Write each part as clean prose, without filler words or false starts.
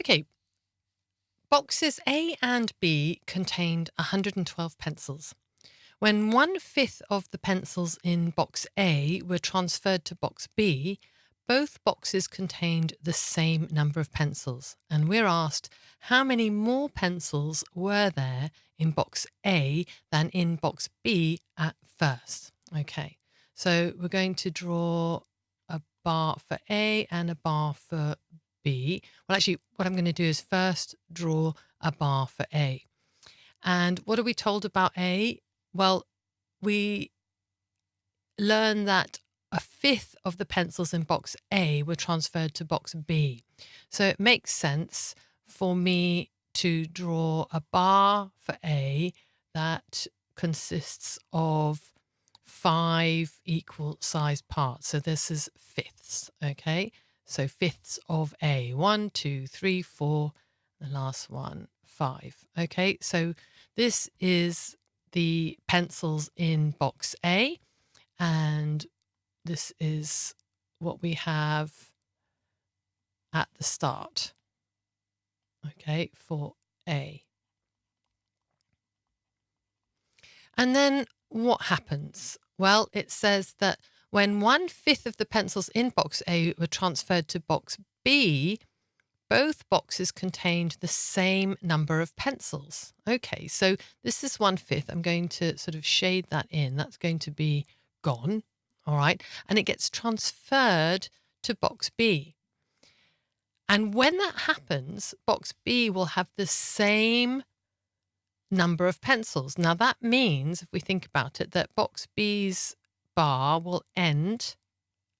Okay, boxes A and B contained 112 pencils. When 1/5 of the pencils in box A were transferred to box B, both boxes contained the same number of pencils. And we're asked how many more pencils were there in box A than in box B at first. Okay, so we're going to draw a bar for A and a bar for B. Well, actually, what I'm going to do is first draw a bar for A. And what are we told about A? Well, we learn that 1/5 of the pencils in box A were transferred to box B. So it makes sense for me to draw a bar for A that consists of 5 equal sized parts. So this is fifths, okay? So fifths of A, 1, 2, 3, 4, the last one, 5. Okay, so this is the pencils in box A, and this is what we have at the start, okay, for A. And then what happens? Well, it says that when 1/5 of the pencils in box A were transferred to box B, both boxes contained the same number of pencils. Okay, so this is 1/5. I'm going to sort of shade that in. That's going to be gone, all right? And it gets transferred to box B. And when that happens, box B will have the same number of pencils. Now that means, if we think about it, that box B's bar will end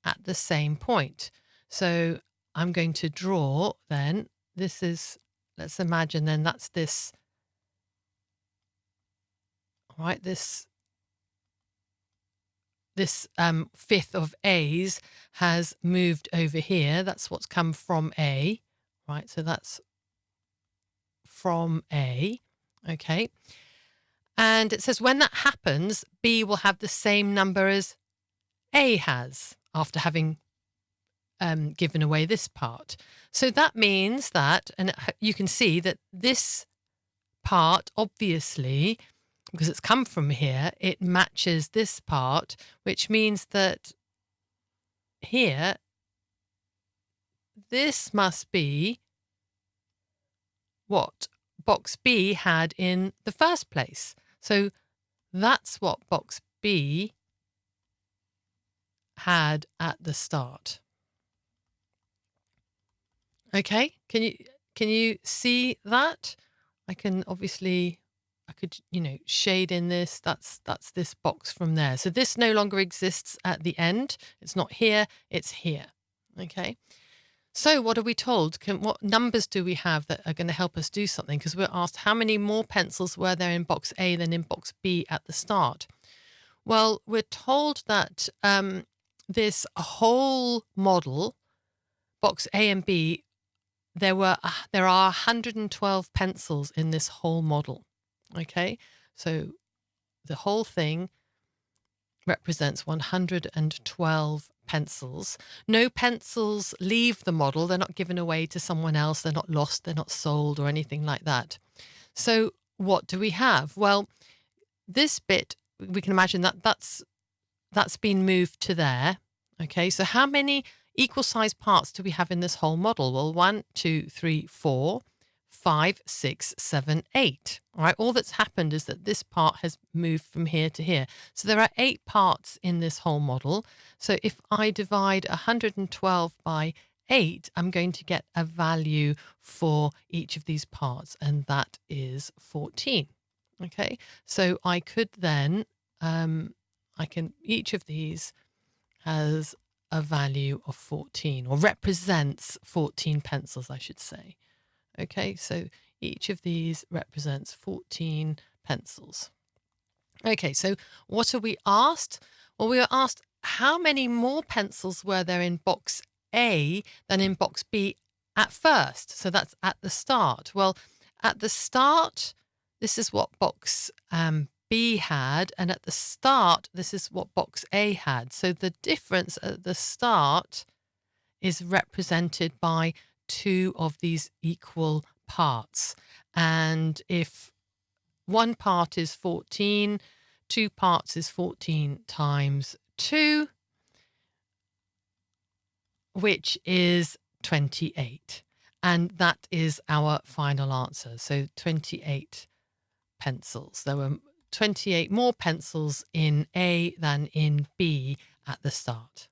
at the same point. So I'm going to draw then, this is, let's imagine then that's this, all right, this 1/5 of A's has moved over here. That's what's come from A, right? So that's from A, okay? And it says when that happens, B will have the same number as A has after having given away this part. So that means that, and you can see that this part, obviously, because it's come from here, it matches this part, which means that here, this must be what box B had in the first place. So that's what box B had at the start. Okay, can you see that? I can obviously, I could, shade in this. That's this box from there. So this no longer exists at the end. It's not here, it's here. Okay. So what are we told? What numbers do we have that are going to help us do something? Because we're asked how many more pencils were there in box A than in box B at the start? Well, we're told that this whole model, box A and B, there are 112 pencils in this whole model. Okay, so the whole thing represents 112 pencils. No pencils leave the model. They're not given away to someone else. They're not lost. They're not sold or anything like that. So what do we have? Well, this bit, we can imagine that that's been moved to there. Okay, so how many equal sized parts do we have in this whole model? Well, 1, 2, 3, 4, 5, 6, 7, 8. All right, all that's happened is that this part has moved from here to here. So there are 8 parts in this whole model. So if I divide 112 by 8, I'm going to get a value for each of these parts, and that is 14. Okay, so I could then, each of these has a value of 14, or represents 14 pencils, I should say. Okay, so each of these represents 14 pencils. Okay, so what are we asked? Well, we were asked how many more pencils were there in box A than in box B at first. So that's at the start. Well, at the start, this is what box B had, and at the start, this is what box A had. So the difference at the start is represented by two of these equal parts. And if one part is 14, two parts is 14 times 2, which is 28. And that is our final answer. So 28 pencils. There were 28 more pencils in A than in B at the start.